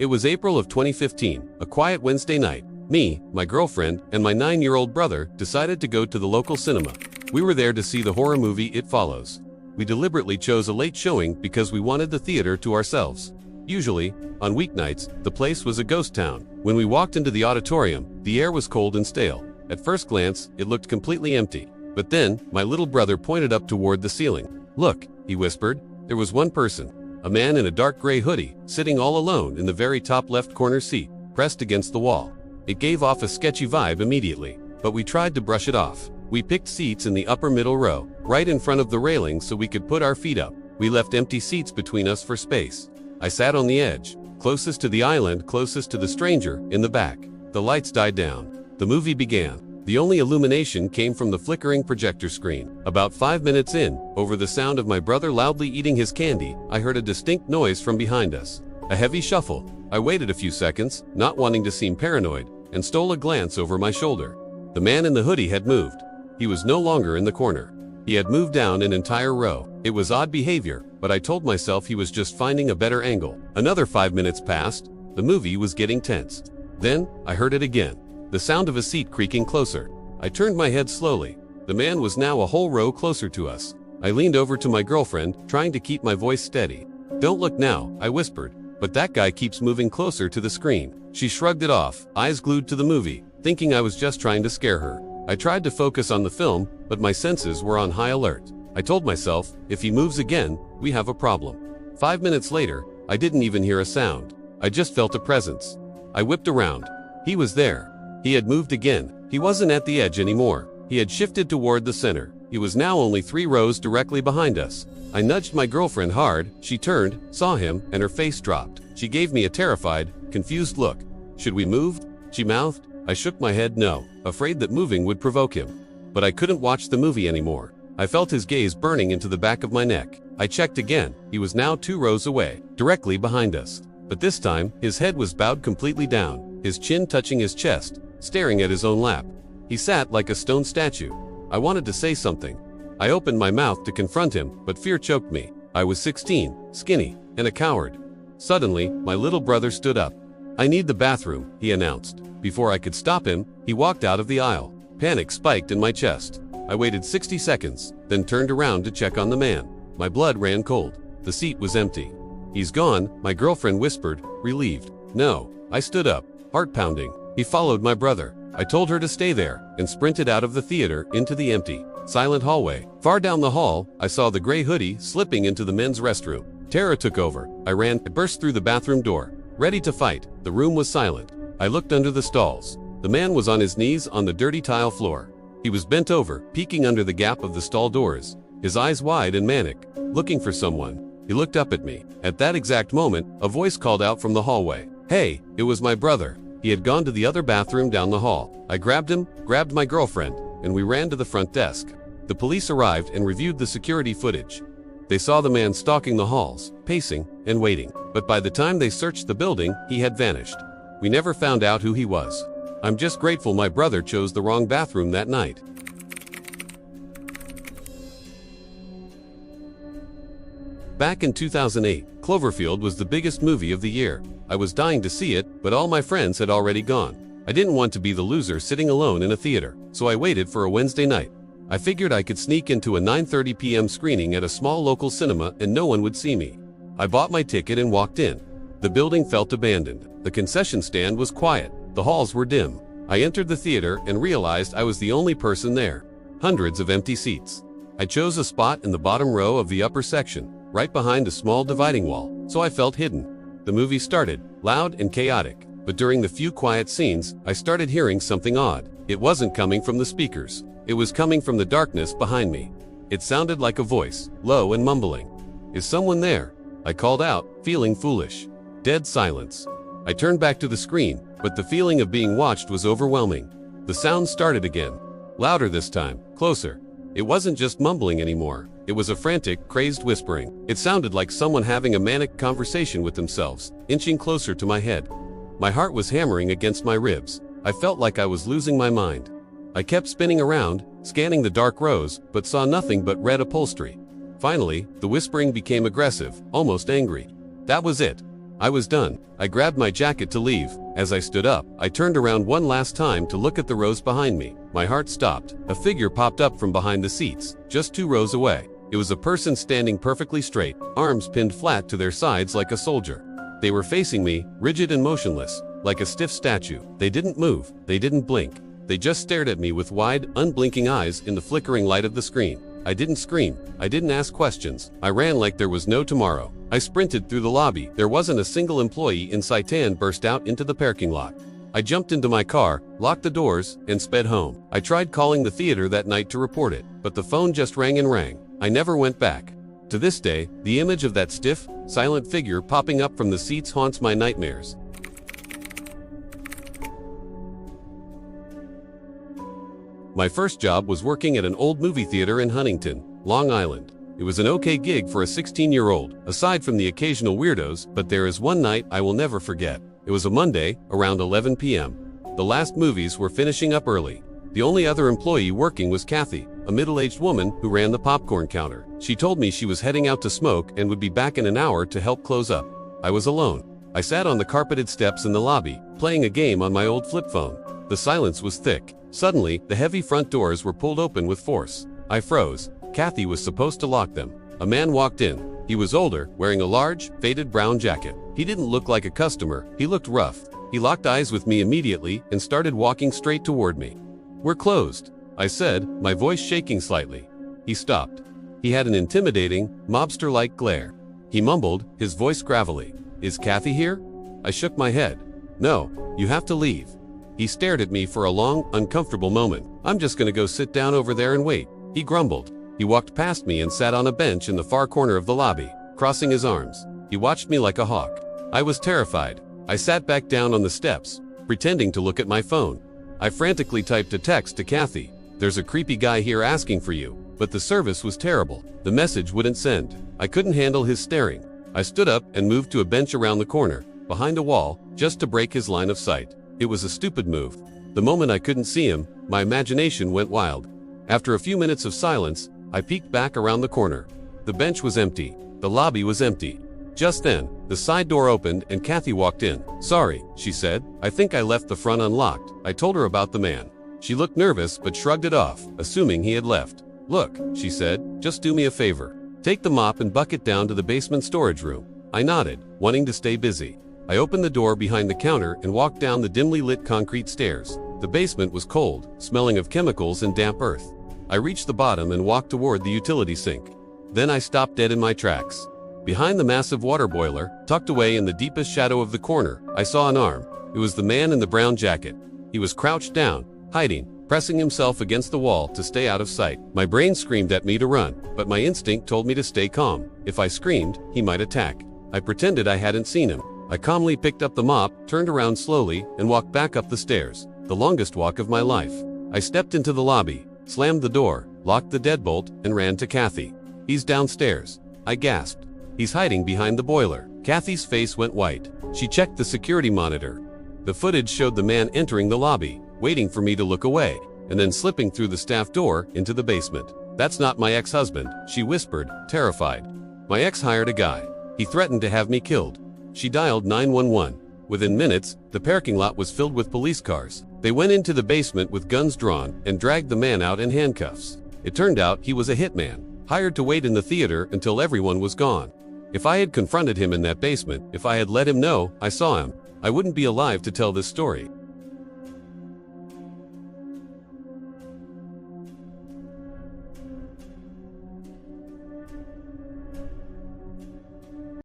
It was April of 2015, a quiet Wednesday night. Me, my girlfriend, and my 9-year-old brother decided to go to the local cinema. We were there to see the horror movie It Follows. We deliberately chose a late showing because we wanted the theater to ourselves. Usually, on weeknights, the place was a ghost town. When we walked into the auditorium, the air was cold and stale. At first glance, it looked completely empty. But then, my little brother pointed up toward the ceiling. "Look," he whispered. There was one person, a man in a dark gray hoodie, sitting all alone in the very top left corner seat, pressed against the wall. It gave off a sketchy vibe immediately, but we tried to brush it off. We picked seats in the upper middle row, right in front of the railing so we could put our feet up. We left empty seats between us for space. I sat on the edge, closest to the island, closest to the stranger, in the back. The lights died down. The movie began. The only illumination came from the flickering projector screen. About 5 minutes in, over the sound of my brother loudly eating his candy, I heard a distinct noise from behind us. A heavy shuffle. I waited a few seconds, not wanting to seem paranoid, and stole a glance over my shoulder. The man in the hoodie had moved. He was no longer in the corner. He had moved down an entire row. It was odd behavior, but I told myself he was just finding a better angle. Another 5 minutes passed. The movie was getting tense. Then, I heard it again. The sound of a seat creaking closer. I turned my head slowly. The man was now a whole row closer to us. I leaned over to my girlfriend, trying to keep my voice steady. "Don't look now," I whispered, "but that guy keeps moving closer to the screen." She shrugged it off, eyes glued to the movie, thinking I was just trying to scare her. I tried to focus on the film, but my senses were on high alert. I told myself, if he moves again, we have a problem. 5 minutes later, I didn't even hear a sound. I just felt a presence. I whipped around. He was there. He had moved again. He wasn't at the edge anymore. He had shifted toward the center. He was now only 3 rows directly behind us. I nudged my girlfriend hard. She turned, saw him, and her face dropped. She gave me a terrified, confused look. "Should we move?" she mouthed. I shook my head no, afraid that moving would provoke him. But I couldn't watch the movie anymore. I felt his gaze burning into the back of my neck. I checked again. He was now 2 rows away, directly behind us. But this time, his head was bowed completely down, his chin touching his chest, staring at his own lap. He sat like a stone statue. I wanted to say something. I opened my mouth to confront him, but fear choked me. I was 16, skinny, and a coward. Suddenly, my little brother stood up. "I need the bathroom," he announced. Before I could stop him, he walked out of the aisle. Panic spiked in my chest. I waited 60 seconds, then turned around to check on the man. My blood ran cold. The seat was empty. "He's gone," my girlfriend whispered, relieved. "No." I stood up, heart pounding. He followed my brother. I told her to stay there, and sprinted out of the theater into the empty, silent hallway. Far down the hall, I saw the gray hoodie slipping into the men's restroom. Terror took over. I burst through the bathroom door, ready to fight. The room was silent. I looked under the stalls. The man was on his knees on the dirty tile floor. He was bent over, peeking under the gap of the stall doors, his eyes wide and manic, looking for someone. He looked up at me. At that exact moment, a voice called out from the hallway. "Hey!" It was my brother. He had gone to the other bathroom down the hall. I grabbed him, grabbed my girlfriend, and we ran to the front desk. The police arrived and reviewed the security footage. They saw the man stalking the halls, pacing and waiting. But by the time they searched the building, he had vanished. We never found out who he was. I'm just grateful my brother chose the wrong bathroom that night. Back in 2008, Cloverfield was the biggest movie of the year. I was dying to see it, but all my friends had already gone. I didn't want to be the loser sitting alone in a theater, so I waited for a Wednesday night. I figured I could sneak into a 9:30 p.m. screening at a small local cinema and no one would see me. I bought my ticket and walked in. The building felt abandoned. The concession stand was quiet. The halls were dim. I entered the theater and realized I was the only person there. Hundreds of empty seats. I chose a spot in the bottom row of the upper section, right behind a small dividing wall, so I felt hidden. The movie started, loud and chaotic, but during the few quiet scenes, I started hearing something odd. It wasn't coming from the speakers. It was coming from the darkness behind me. It sounded like a voice, low and mumbling. "Is someone there?" I called out, feeling foolish. Dead silence. I turned back to the screen, but the feeling of being watched was overwhelming. The sound started again. Louder this time, closer. It wasn't just mumbling anymore. It was a frantic, crazed whispering. It sounded like someone having a manic conversation with themselves, inching closer to my head. My heart was hammering against my ribs. I felt like I was losing my mind. I kept spinning around, scanning the dark rows, but saw nothing but red upholstery. Finally, the whispering became aggressive, almost angry. That was it. I was done. I grabbed my jacket to leave. As I stood up, I turned around one last time to look at the rows behind me. My heart stopped. A figure popped up from behind the seats, just 2 rows away. It was a person standing perfectly straight, arms pinned flat to their sides like a soldier. They were facing me, rigid and motionless, like a stiff statue. They didn't move. They didn't blink. They just stared at me with wide, unblinking eyes in the flickering light of the screen. I didn't scream. I didn't ask questions. I ran like there was no tomorrow. I sprinted through the lobby. There wasn't a single employee in sight and burst out into the parking lot. I jumped into my car, locked the doors, and sped home. I tried calling the theater that night to report it, but the phone just rang and rang. I never went back. To this day, the image of that stiff, silent figure popping up from the seats haunts my nightmares. My first job was working at an old movie theater in Huntington, Long Island. It was an okay gig for a 16-year-old, aside from the occasional weirdos, but there is one night I will never forget. It was a Monday, around 11 p.m. The last movies were finishing up early. The only other employee working was Kathy, a middle-aged woman who ran the popcorn counter. She told me she was heading out to smoke and would be back in an hour to help close up. I was alone. I sat on the carpeted steps in the lobby, playing a game on my old flip phone. The silence was thick. Suddenly, the heavy front doors were pulled open with force. I froze. Kathy was supposed to lock them. A man walked in. He was older, wearing a large, faded brown jacket. He didn't look like a customer. He looked rough. He locked eyes with me immediately and started walking straight toward me. "We're closed," I said, my voice shaking slightly. He stopped. He had an intimidating, mobster-like glare. He mumbled, his voice gravelly. "Is Kathy here?" I shook my head. "No, you have to leave." He stared at me for a long, uncomfortable moment. "I'm just gonna go sit down over there and wait," he grumbled. He walked past me and sat on a bench in the far corner of the lobby, crossing his arms. He watched me like a hawk. I was terrified. I sat back down on the steps, pretending to look at my phone. I frantically typed a text to Kathy. "There's a creepy guy here asking for you," but the service was terrible. The message wouldn't send. I couldn't handle his staring. I stood up and moved to a bench around the corner, behind a wall, just to break his line of sight. It was a stupid move. The moment I couldn't see him, my imagination went wild. After a few minutes of silence, I peeked back around the corner. The bench was empty. The lobby was empty. Just then, the side door opened and Kathy walked in. "Sorry," she said. "I think I left the front unlocked." I told her about the man. She looked nervous but shrugged it off, assuming he had left. "Look," she said, "just do me a favor. Take the mop and bucket down to the basement storage room." I nodded, wanting to stay busy. I opened the door behind the counter and walked down the dimly lit concrete stairs. The basement was cold, smelling of chemicals and damp earth. I reached the bottom and walked toward the utility sink. Then I stopped dead in my tracks. Behind the massive water boiler, tucked away in the deepest shadow of the corner, I saw an arm. It was the man in the brown jacket. He was crouched down, hiding, pressing himself against the wall to stay out of sight. My brain screamed at me to run, but my instinct told me to stay calm. If I screamed, he might attack. I pretended I hadn't seen him. I calmly picked up the mop, turned around slowly, and walked back up the stairs. The longest walk of my life. I stepped into the lobby, slammed the door, locked the deadbolt, and ran to Kathy. "He's downstairs," I gasped. "He's hiding behind the boiler." Kathy's face went white. She checked the security monitor. The footage showed the man entering the lobby, waiting for me to look away, and then slipping through the staff door into the basement. "That's not my ex-husband," she whispered, terrified. "My ex hired a guy. He threatened to have me killed." She dialed 911. Within minutes, the parking lot was filled with police cars. They went into the basement with guns drawn and dragged the man out in handcuffs. It turned out he was a hitman, hired to wait in the theater until everyone was gone. If I had confronted him in that basement, if I had let him know I saw him, I wouldn't be alive to tell this story.